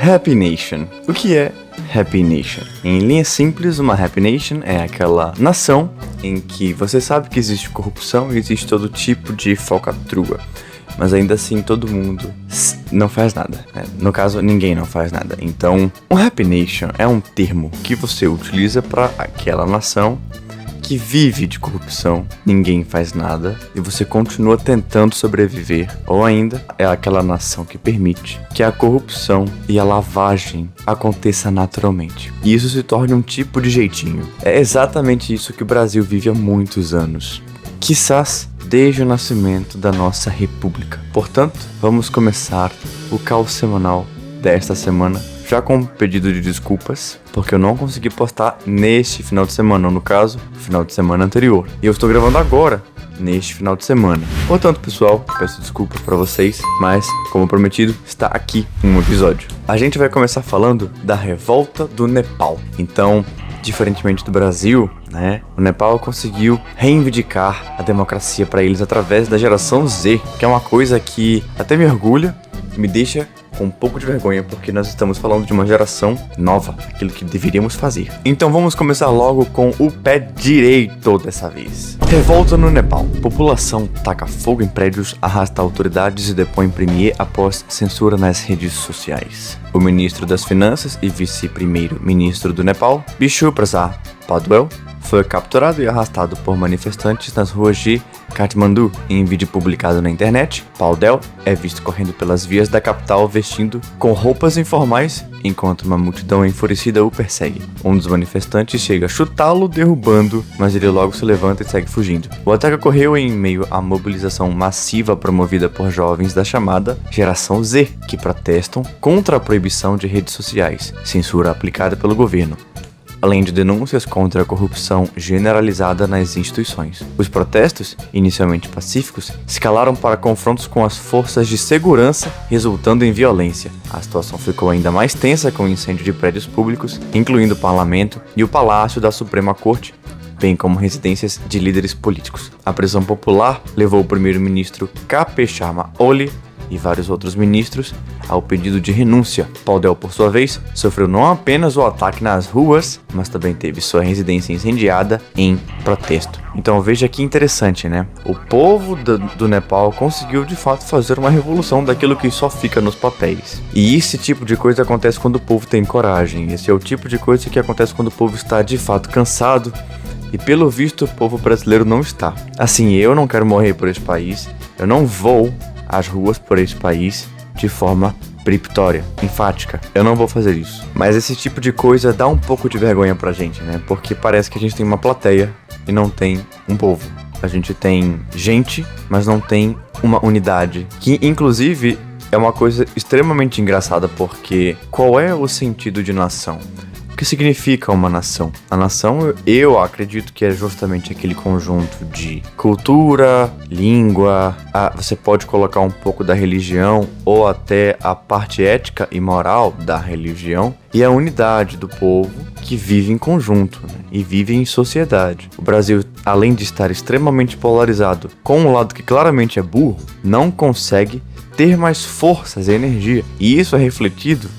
Happy Nation. O que é Happy Nation? Em linhas simples, uma Happy Nation é aquela nação em que você sabe que existe corrupção e existe todo tipo de falcatrua, mas ainda assim todo mundo não faz nada, né? No caso, ninguém não faz nada. Então, um Happy Nation é um termo que você utiliza para aquela nação que vive de corrupção, ninguém faz nada e você continua tentando sobreviver. Ou ainda, é aquela nação que permite que a corrupção e a lavagem aconteça naturalmente. E isso se torne um tipo de jeitinho. É exatamente isso que o Brasil vive há muitos anos. Quizás desde o nascimento da nossa república. Portanto, vamos começar o caos semanal desta semana, já com um pedido de desculpas, porque eu não consegui postar neste final de semana, ou no caso, final de semana anterior. E eu estou gravando agora, neste final de semana. Portanto, pessoal, peço desculpas para vocês, mas, como prometido, está aqui um episódio. A gente vai começar falando da revolta do Nepal. Então, diferentemente do Brasil, né, o Nepal conseguiu reivindicar a democracia para eles através da geração Z, que é uma coisa que até me orgulha, me deixa com um pouco de vergonha, porque nós estamos falando de uma geração nova, aquilo que deveríamos fazer. Então vamos começar logo com o pé direito dessa vez. Revolta no Nepal. População taca fogo em prédios, arrasta autoridades e depõe premier após censura nas redes sociais. O ministro das Finanças e vice-primeiro-ministro do Nepal, Bishu Prasad Paudel, foi capturado e arrastado por manifestantes nas ruas de Kathmandu. Em vídeo publicado na internet, Paudel é visto correndo pelas vias da capital vestindo com roupas informais, enquanto uma multidão enfurecida o persegue. Um dos manifestantes chega a chutá-lo, derrubando, mas ele logo se levanta e segue fugindo. O ataque ocorreu em meio à mobilização massiva promovida por jovens da chamada Geração Z, que protestam contra a proibição de redes sociais, censura aplicada pelo governo, além de denúncias contra a corrupção generalizada nas instituições. Os protestos, inicialmente pacíficos, escalaram para confrontos com as forças de segurança, resultando em violência. A situação ficou ainda mais tensa com o incêndio de prédios públicos, incluindo o parlamento e o palácio da Suprema Corte, bem como residências de líderes políticos. A pressão popular levou o primeiro-ministro K.P. Sharma Oli e vários outros ministros ao pedido de renúncia. Paudel, por sua vez, sofreu não apenas o ataque nas ruas, mas também teve sua residência incendiada em protesto. Então veja que interessante, né? O povo do Nepal conseguiu de fato fazer uma revolução daquilo que só fica nos papéis. E esse tipo de coisa acontece quando o povo tem coragem. Esse é o tipo de coisa que acontece quando o povo está de fato cansado. E pelo visto o povo brasileiro não está. Assim, eu não quero morrer por esse país. Eu não vou às ruas por esse país de forma peremptória, enfática. Eu não vou fazer isso. Mas esse tipo de coisa dá um pouco de vergonha pra gente, né? Porque parece que a gente tem uma plateia e não tem um povo. A gente tem gente, mas não tem uma unidade. Que, inclusive, é uma coisa extremamente engraçada, porque qual é o sentido de nação? O que significa uma nação? A nação, eu acredito que é justamente aquele conjunto de cultura, língua, você pode colocar um pouco da religião ou até a parte ética e moral da religião e a unidade do povo que vive em conjunto, né? E vive em sociedade. O Brasil, além de estar extremamente polarizado com um lado que claramente é burro, não consegue ter mais forças e energia. E isso é refletido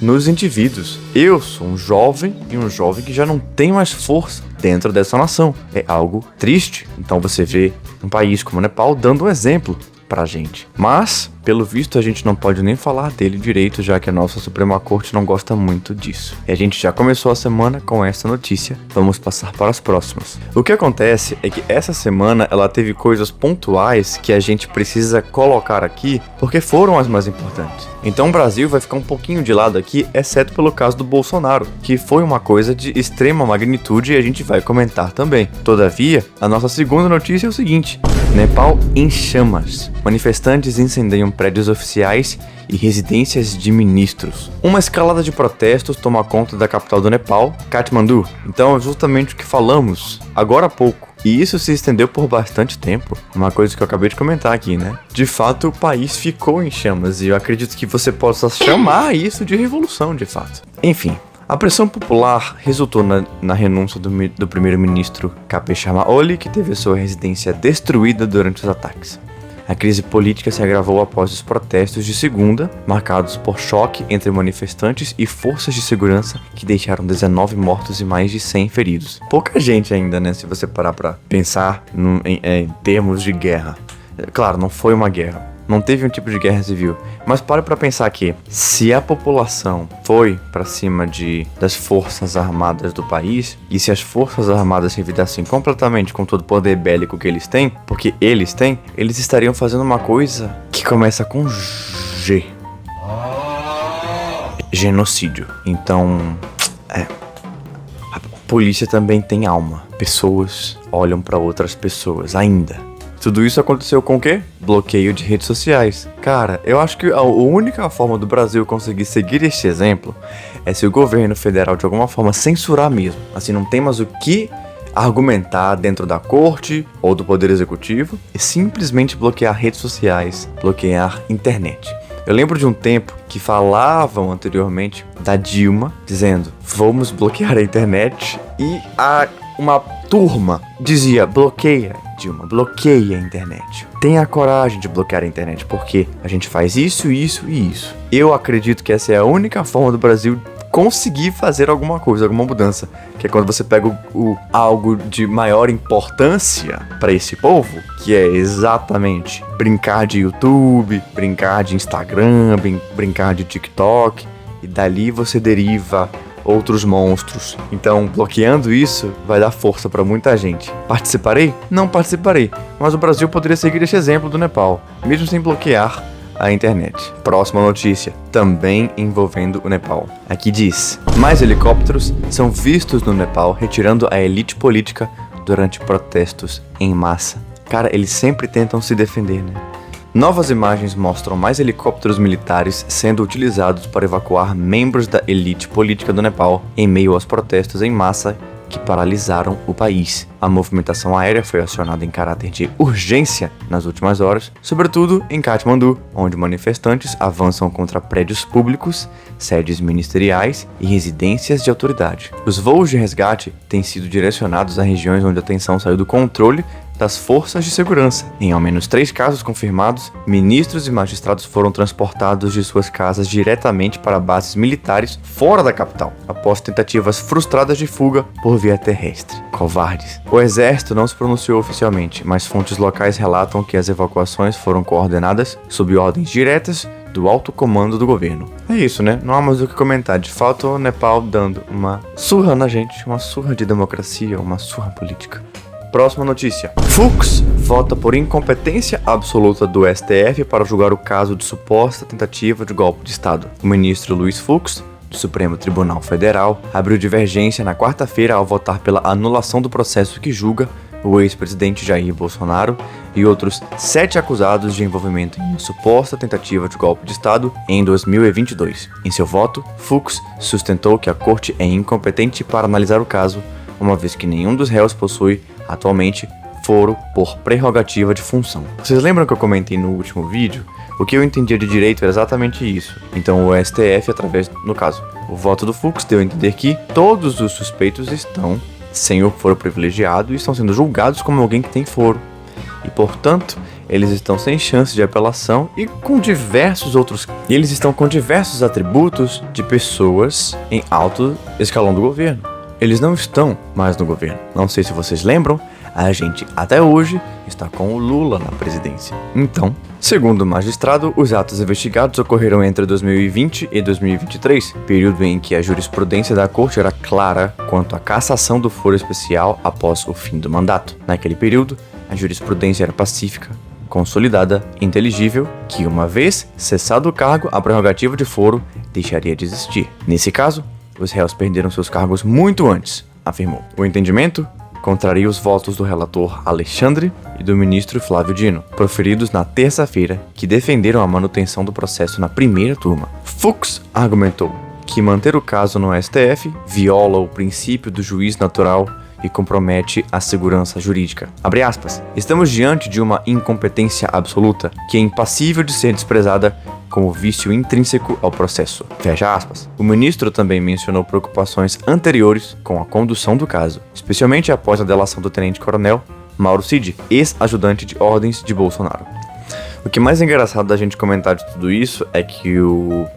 nos indivíduos. Eu sou um jovem e um jovem que já não tem mais força dentro dessa nação. É algo triste. Então você vê um país como o Nepal dando um exemplo pra gente. Mas, pelo visto, a gente não pode nem falar dele direito, já que a nossa Suprema Corte não gosta muito disso. E a gente já começou a semana com essa notícia. Vamos passar para as próximas. O que acontece é que essa semana ela teve coisas pontuais que a gente precisa colocar aqui, porque foram as mais importantes. Então o Brasil vai ficar um pouquinho de lado aqui, exceto pelo caso do Bolsonaro, que foi uma coisa de extrema magnitude e a gente vai comentar também. Todavia, a nossa segunda notícia é o seguinte: Nepal em chamas. Manifestantes incendeiam prédios oficiais e residências de ministros. Uma escalada de protestos toma conta da capital do Nepal, Kathmandu. Então é justamente o que falamos agora há pouco. E isso se estendeu por bastante tempo. Uma coisa que eu acabei de comentar aqui, né? De fato, o país ficou em chamas e eu acredito que você possa chamar isso de revolução, de fato. Enfim, a pressão popular resultou na renúncia do primeiro-ministro K.P. Sharma Oli, que teve sua residência destruída durante os ataques. A crise política se agravou após os protestos de segunda, marcados por choque entre manifestantes e forças de segurança que deixaram 19 mortos e mais de 100 feridos. Pouca gente ainda, né, se você parar pra pensar em termos de guerra. Claro, não foi uma guerra. Não teve um tipo de guerra civil. Mas pare pra pensar que, se a população foi pra cima das forças armadas do país, e se as forças armadas se revidassem completamente com todo o poder bélico que eles têm, porque eles estariam fazendo uma coisa que começa com G. Genocídio. Então, a polícia também tem alma. Pessoas olham pra outras pessoas ainda. Tudo isso aconteceu com o quê? Bloqueio de redes sociais. Cara, eu acho que a única forma do Brasil conseguir seguir este exemplo é se o governo federal de alguma forma censurar mesmo. Assim, não tem mais o que argumentar dentro da corte ou do poder executivo e simplesmente bloquear redes sociais, bloquear internet. Eu lembro de um tempo que falavam anteriormente da Dilma dizendo: vamos bloquear a internet, e uma turma dizia: bloqueia, Dilma, bloqueia a internet. Tenha coragem de bloquear a internet, porque a gente faz isso, isso e isso. Eu acredito que essa é a única forma do Brasil conseguir fazer alguma coisa, alguma mudança, que é quando você pega algo de maior importância para esse povo, que é exatamente brincar de YouTube, brincar de Instagram, brincar de TikTok, e dali você deriva outros monstros. Então, bloqueando isso vai dar força para muita gente. Participarei? Não participarei, mas o Brasil poderia seguir este exemplo do Nepal, mesmo sem bloquear a internet. Próxima notícia, também envolvendo o Nepal. Aqui diz: mais helicópteros são vistos no Nepal retirando a elite política durante protestos em massa. Cara, eles sempre tentam se defender, né? Novas imagens mostram mais helicópteros militares sendo utilizados para evacuar membros da elite política do Nepal em meio aos protestos em massa que paralisaram o país. A movimentação aérea foi acionada em caráter de urgência nas últimas horas, sobretudo em Katmandu, onde manifestantes avançam contra prédios públicos, sedes ministeriais e residências de autoridade. Os voos de resgate têm sido direcionados a regiões onde a tensão saiu do controle das forças de segurança. Em ao menos 3 casos confirmados, ministros e magistrados foram transportados de suas casas diretamente para bases militares fora da capital, após tentativas frustradas de fuga por via terrestre. Covardes. O exército não se pronunciou oficialmente, mas fontes locais relatam que as evacuações foram coordenadas sob ordens diretas do alto comando do governo. É isso, né? Não há mais o que comentar. De fato, o Nepal dando uma surra na gente, uma surra de democracia, uma surra política. Próxima notícia. Fux vota por incompetência absoluta do STF para julgar o caso de suposta tentativa de golpe de Estado. O ministro Luiz Fux, do Supremo Tribunal Federal, abriu divergência na quarta-feira ao votar pela anulação do processo que julga o ex-presidente Jair Bolsonaro e outros 7 acusados de envolvimento em uma suposta tentativa de golpe de Estado em 2022. Em seu voto, Fux sustentou que a corte é incompetente para analisar o caso, uma vez que nenhum dos réus possui atualmente foro por prerrogativa de função. Vocês lembram que eu comentei no último vídeo? O que eu entendia de direito era exatamente isso. Então o STF, através, no caso, o voto do Fux, deu a entender que todos os suspeitos estão sem o foro privilegiado e estão sendo julgados como alguém que tem foro. E, portanto, eles estão sem chance de apelação e eles estão com diversos atributos de pessoas em alto escalão do governo. Eles não estão mais no governo. Não sei se vocês lembram, a gente até hoje está com o Lula na presidência. Então, segundo o magistrado, os atos investigados ocorreram entre 2020 e 2023, período em que a jurisprudência da corte era clara quanto à cassação do foro especial após o fim do mandato. Naquele período, a jurisprudência era pacífica, consolidada, inteligível, que uma vez cessado o cargo, a prerrogativa de foro deixaria de existir. Nesse caso, os réus perderam seus cargos muito antes, afirmou. O entendimento contraria os votos do relator Alexandre e do ministro Flávio Dino, proferidos na terça-feira, que defenderam a manutenção do processo na primeira turma. Fux argumentou que manter o caso no STF viola o princípio do juiz natural e compromete a segurança jurídica. Abre aspas. Estamos diante de uma incompetência absoluta que é impassível de ser desprezada como vício intrínseco ao processo. Fecha aspas. O ministro também mencionou preocupações anteriores com a condução do caso, especialmente após a delação do tenente-coronel Mauro Cid, ex-ajudante de ordens de Bolsonaro. O que mais é engraçado da gente comentar de tudo isso é que,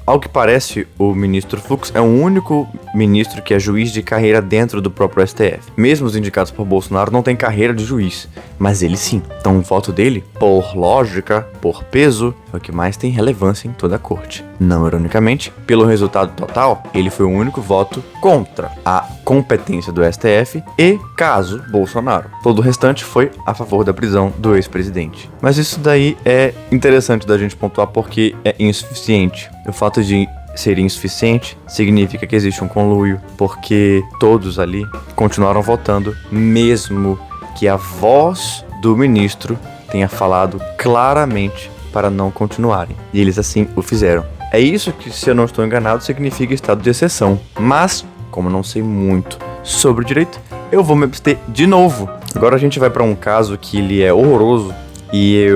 ao que parece, o ministro Fux é o único ministro que é juiz de carreira dentro do próprio STF. Mesmo os indicados por Bolsonaro não têm carreira de juiz, mas ele sim. Então o voto dele, por lógica, por peso, é o que mais tem relevância em toda a corte. Não ironicamente, pelo resultado total, ele foi o único voto contra a competência do STF e caso Bolsonaro. Todo o restante foi a favor da prisão do ex-presidente. Mas isso daí é interessante da gente pontuar porque é insuficiente. O fato de ser insuficiente significa que existe um conluio, porque todos ali continuaram votando, mesmo que a voz do ministro tenha falado claramente para não continuarem. E eles assim o fizeram. É isso que, se eu não estou enganado, significa estado de exceção. Mas, como não sei muito sobre o direito, eu vou me abster de novo. Agora a gente vai para um caso que ele é horroroso. E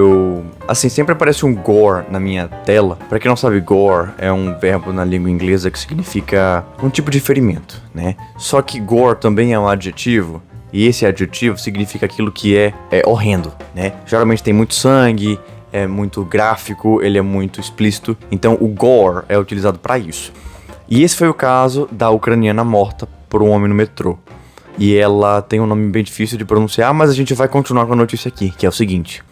assim, sempre aparece um gore na minha tela. Pra quem não sabe, gore é um verbo na língua inglesa que significa um tipo de ferimento, né? Só que gore também é um adjetivo. E esse adjetivo significa aquilo que é horrendo, né? Geralmente tem muito sangue, é muito gráfico, ele é muito explícito. Então o gore é utilizado pra isso. E esse foi o caso da ucraniana morta por um homem no metrô. E ela tem um nome bem difícil de pronunciar, mas a gente vai continuar com a notícia aqui, que é o seguinte.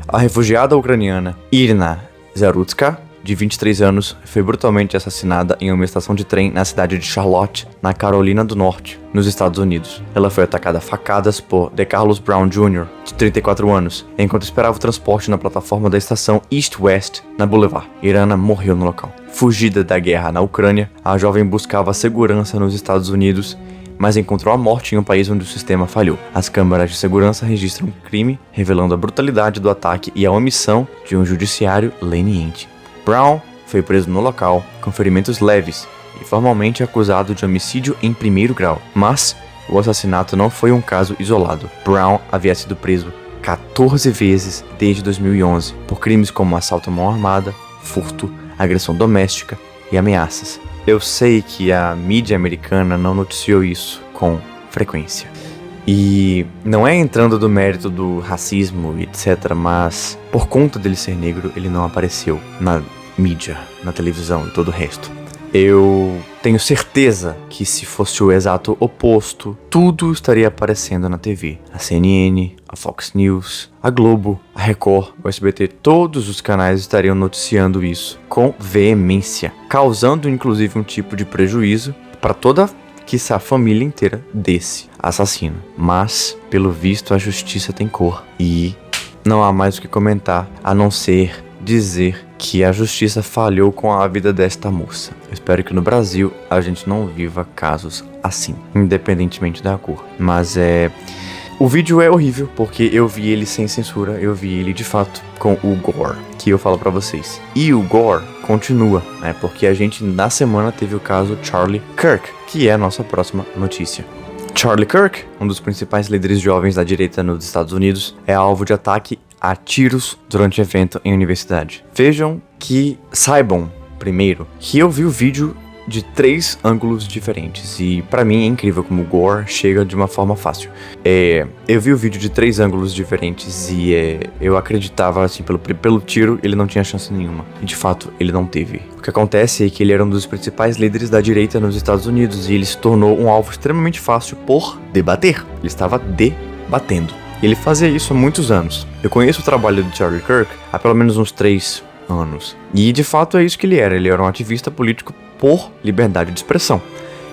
A refugiada ucraniana Irina Zarutska, de 23 anos, foi brutalmente assassinada em uma estação de trem na cidade de Charlotte, na Carolina do Norte, nos Estados Unidos. Ela foi atacada a facadas por DeCarlos Brown Jr., de 34 anos, enquanto esperava o transporte na plataforma da estação East-West, na Boulevard. Irina morreu no local. Fugida da guerra na Ucrânia, a jovem buscava segurança nos Estados Unidos, mas encontrou a morte em um país onde o sistema falhou. As câmeras de segurança registram o crime, revelando a brutalidade do ataque e a omissão de um judiciário leniente. Brown foi preso no local, com ferimentos leves, e formalmente acusado de homicídio em primeiro grau. Mas o assassinato não foi um caso isolado. Brown havia sido preso 14 vezes desde 2011, por crimes como assalto à mão armada, furto, agressão doméstica e ameaças. Eu sei que a mídia americana não noticiou isso com frequência. E não é entrando do mérito do racismo, etc., mas por conta dele ser negro, ele não apareceu na mídia, na televisão e todo o resto. Eu tenho certeza que se fosse o exato oposto, tudo estaria aparecendo na TV. A CNN, a Fox News, a Globo, a Record, o SBT, todos os canais estariam noticiando isso com veemência, causando inclusive um tipo de prejuízo para toda, quiçá, a família inteira desse assassino. Mas, pelo visto, a justiça tem cor e não há mais o que comentar, a não ser dizer que a justiça falhou com a vida desta moça. Eu espero que no Brasil a gente não viva casos assim, independentemente da cor. Mas o vídeo é horrível, porque eu vi ele sem censura, eu vi ele de fato com o gore, que eu falo pra vocês. E o gore continua, né? Porque a gente na semana teve o caso Charlie Kirk, que é a nossa próxima notícia. Charlie Kirk, um dos principais líderes jovens da direita nos Estados Unidos, é alvo de ataque a tiros durante evento em universidade. Saibam primeiro que eu vi o vídeo de 3 ângulos diferentes e pra mim é incrível como o gore chega de uma forma fácil. Eu vi o vídeo de 3 ângulos diferentes e eu acreditava assim, pelo tiro ele não tinha chance nenhuma. E de fato ele não teve. O que acontece é que ele era um dos principais líderes da direita nos Estados Unidos e ele se tornou um alvo extremamente fácil por debater. Ele estava debatendo. Ele fazia isso há muitos anos. Eu conheço o trabalho do Charlie Kirk há pelo menos uns 3 anos. E de fato é isso que ele era. Ele era um ativista político por liberdade de expressão.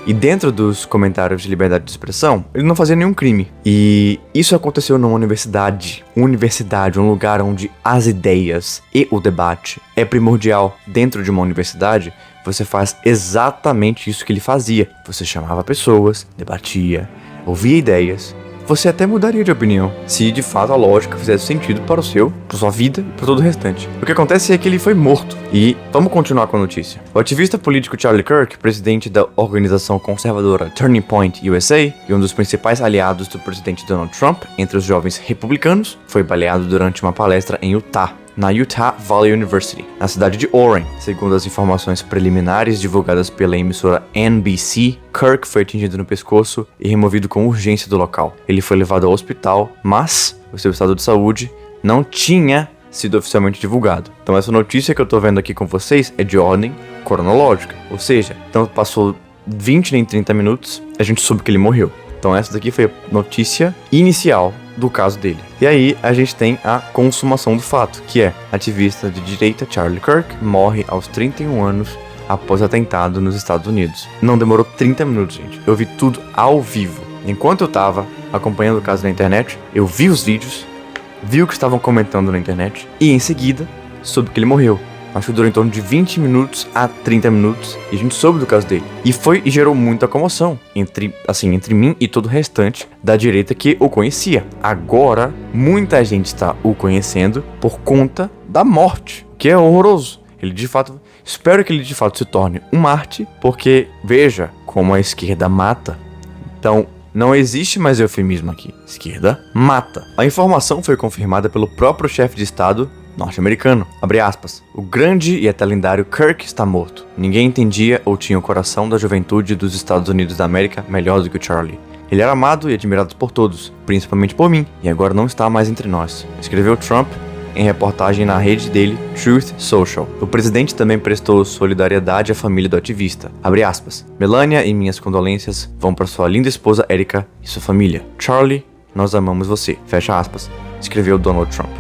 E dentro dos comentários de liberdade de expressão, ele não fazia nenhum crime. E isso aconteceu numa universidade. Um lugar onde as ideias e o debate é primordial. Dentro de uma universidade, você faz exatamente isso que ele fazia. Você chamava pessoas, debatia, ouvia ideias. Você até mudaria de opinião, se de fato a lógica fizesse sentido para sua vida e para todo o restante. O que acontece é que ele foi morto. E vamos continuar com a notícia. O ativista político Charlie Kirk, presidente da organização conservadora Turning Point USA e um dos principais aliados do presidente Donald Trump entre os jovens republicanos, foi baleado durante uma palestra em Utah, na Utah Valley University, na cidade de Warren. Segundo as informações preliminares divulgadas pela emissora NBC, Kirk foi atingido no pescoço e removido com urgência do local. Ele foi levado ao hospital, mas o seu estado de saúde não tinha sido oficialmente divulgado. Então essa notícia que eu tô vendo aqui com vocês é de ordem cronológica, ou seja, então passou 20 nem 30 minutos, a gente soube que ele morreu. Então essa daqui foi a notícia inicial do caso dele. E aí a gente tem a consumação do fato, que é ativista de direita Charlie Kirk morre aos 31 anos após atentado nos Estados Unidos. Não demorou 30 minutos, gente. Eu vi tudo ao vivo. Enquanto eu tava acompanhando o caso na internet, eu vi os vídeos, vi o que estavam comentando na internet e em seguida soube que ele morreu. Acho que durou em torno de 20 minutos a 30 minutos e a gente soube do caso dele. E gerou muita comoção entre mim e todo o restante da direita que o conhecia. Agora, muita gente está o conhecendo por conta da morte, que é horroroso. Espero que ele de fato se torne um Marte, porque veja como a esquerda mata. Então, não existe mais eufemismo aqui. Esquerda mata. A informação foi confirmada pelo próprio chefe de Estado norte-americano. Abre aspas. O grande e até lendário Kirk está morto. Ninguém entendia ou tinha o coração da juventude dos Estados Unidos da América melhor do que o Charlie. Ele era amado e admirado por todos, principalmente por mim, e agora não está mais entre nós. Escreveu Trump em reportagem na rede dele, Truth Social. O presidente também prestou solidariedade à família do ativista. Abre aspas. Melania e minhas condolências vão para sua linda esposa Erica e sua família. Charlie, nós amamos você. Fecha aspas. Escreveu Donald Trump.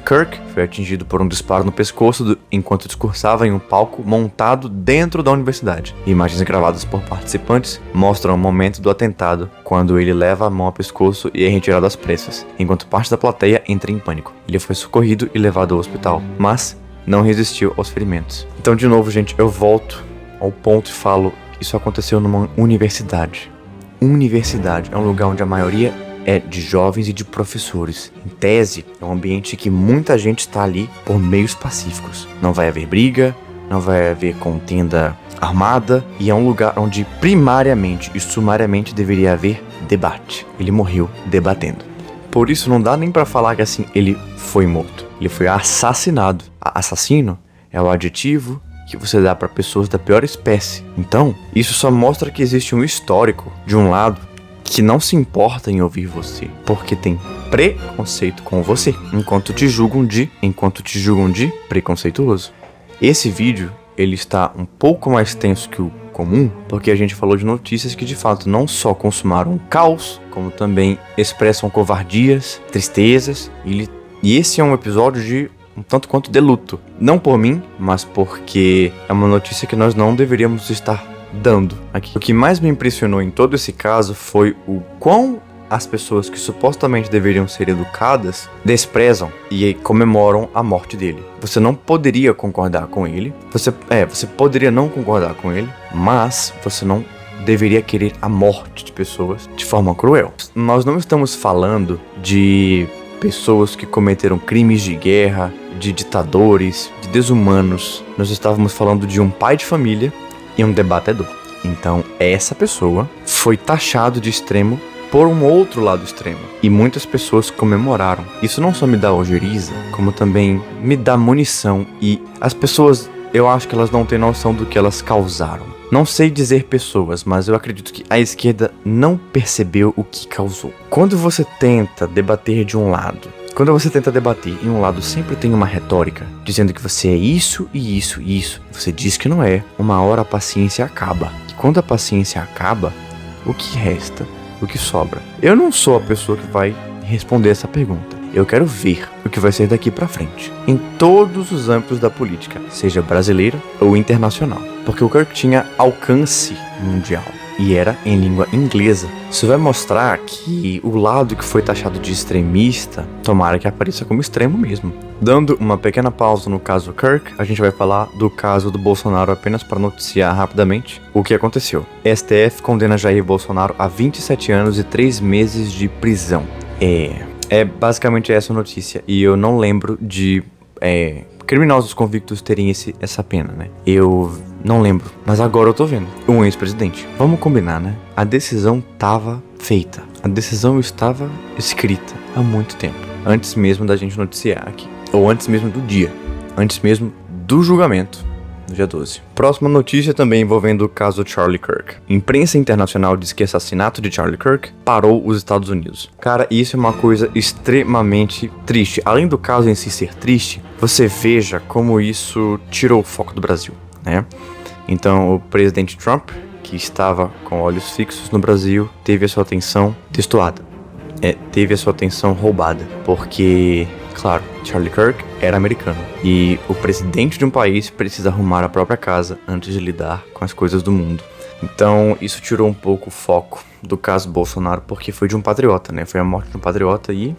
Kirk foi atingido por um disparo no pescoço enquanto discursava em um palco montado dentro da universidade. Imagens gravadas por participantes mostram o momento do atentado, quando ele leva a mão ao pescoço e é retirado às pressas, enquanto parte da plateia entra em pânico. Ele foi socorrido e levado ao hospital, mas não resistiu aos ferimentos. Então, de novo, gente, eu volto ao ponto e falo, isso aconteceu numa universidade. Universidade é um lugar onde a maioria é de jovens e de professores. Em tese, é um ambiente que muita gente está ali por meios pacíficos. Não vai haver briga, não vai haver contenda armada, e é um lugar onde primariamente e sumariamente deveria haver debate. Ele morreu debatendo. Por isso não dá nem pra falar que assim, ele foi morto. Ele foi assassinado. Assassino é o adjetivo que você dá para pessoas da pior espécie. Então, isso só mostra que existe um histórico, de um lado, que não se importa em ouvir você, porque tem preconceito com você, enquanto te julgam de preconceituoso. Esse vídeo, ele está um pouco mais tenso que o comum, porque a gente falou de notícias que de fato não só consumaram caos, como também expressam covardias, tristezas, e esse é um episódio de um tanto quanto de luto. Não por mim, mas porque é uma notícia que nós não deveríamos estar dando aqui. O que mais me impressionou em todo esse caso foi o quão as pessoas que supostamente deveriam ser educadas desprezam e comemoram a morte dele. Você não poderia concordar com ele, você poderia não concordar com ele, mas você não deveria querer a morte de pessoas de forma cruel. Nós não estamos falando de pessoas que cometeram crimes de guerra, de ditadores, de desumanos. Nós estávamos falando de um pai de família e um debatedor. Então, essa pessoa foi taxado de extremo por um outro lado extremo. E muitas pessoas comemoraram. Isso não só me dá ojeriza, como também me dá munição. E as pessoas, eu acho que elas não têm noção do que elas causaram. Não sei dizer pessoas, mas eu acredito que a esquerda não percebeu o que causou. Quando você tenta debater de um lado, quando você tenta debater em um lado, sempre tem uma retórica dizendo que você é isso e isso e isso. Você diz que não é. Uma hora a paciência acaba. E quando a paciência acaba, o que resta? O que sobra? Eu não sou a pessoa que vai responder essa pergunta. Eu quero ver o que vai ser daqui pra frente, em todos os âmbitos da política, seja brasileira ou internacional. Porque o Kirk tinha alcance mundial e era em língua inglesa. Isso vai mostrar que o lado que foi taxado de extremista, tomara que apareça como extremo mesmo. Dando uma pequena pausa no caso Kirk, a gente vai falar do caso do Bolsonaro apenas para noticiar rapidamente o que aconteceu. STF condena Jair Bolsonaro a 27 anos e 3 meses de prisão. É basicamente essa notícia, e eu não lembro de criminosos convictos terem essa pena, né? Eu não lembro, mas agora eu tô vendo. Um ex-presidente. Vamos combinar, né? A decisão tava feita. A decisão estava escrita há muito tempo. Antes mesmo da gente noticiar aqui. Ou antes mesmo do dia. Antes mesmo do julgamento no dia 12. Próxima notícia também envolvendo o caso Charlie Kirk. Imprensa internacional diz que o assassinato de Charlie Kirk parou os Estados Unidos. Cara, isso é uma coisa extremamente triste. Além do caso em si ser triste, você veja como isso tirou o foco do Brasil, né? Então, o presidente Trump, que estava com olhos fixos no Brasil, teve a sua atenção destoada. Teve a sua atenção roubada, porque, claro, Charlie Kirk era americano e o presidente de um país precisa arrumar a própria casa antes de lidar com as coisas do mundo. Então, isso tirou um pouco o foco do caso Bolsonaro, porque foi de um patriota, né? Foi a morte de um patriota e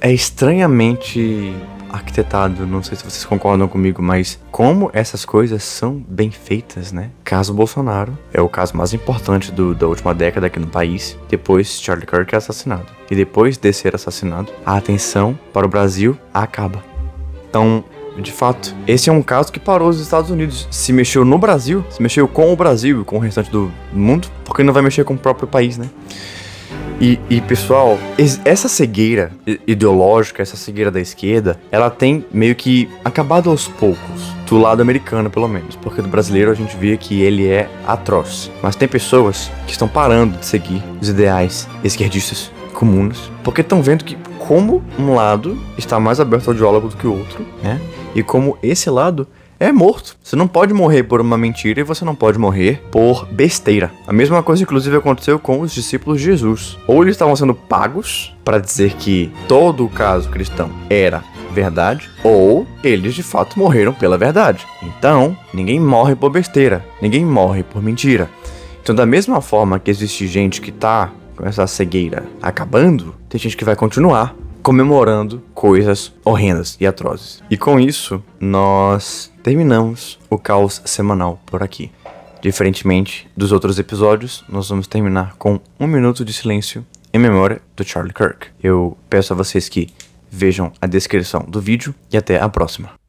é estranhamente arquitetado, não sei se vocês concordam comigo, mas como essas coisas são bem feitas, né? Caso Bolsonaro é o caso mais importante da última década aqui no país. Depois Charlie Kirk é assassinado. E depois de ser assassinado, a atenção para o Brasil acaba. Então, de fato, esse é um caso que parou os Estados Unidos. Se mexeu no Brasil, se mexeu com o Brasil e com o restante do mundo, porque não vai mexer com o próprio país, né? E pessoal, essa cegueira ideológica, essa cegueira da esquerda, ela tem meio que acabado aos poucos, do lado americano pelo menos, porque do brasileiro a gente vê que ele é atroz. Mas tem pessoas que estão parando de seguir os ideais esquerdistas comuns, porque estão vendo que como um lado está mais aberto ao diálogo do que o outro, né? E como esse lado é morto. Você não pode morrer por uma mentira e você não pode morrer por besteira. A mesma coisa, inclusive, aconteceu com os discípulos de Jesus. Ou eles estavam sendo pagos para dizer que todo o caso cristão era verdade, ou eles de fato morreram pela verdade. Então, ninguém morre por besteira, ninguém morre por mentira. Então, da mesma forma que existe gente que tá com essa cegueira acabando, tem gente que vai continuar comemorando coisas horrendas e atrozes. E com isso, nós terminamos o caos semanal por aqui. Diferentemente dos outros episódios, nós vamos terminar com 1 minuto de silêncio em memória do Charlie Kirk. Eu peço a vocês que vejam a descrição do vídeo e até a próxima.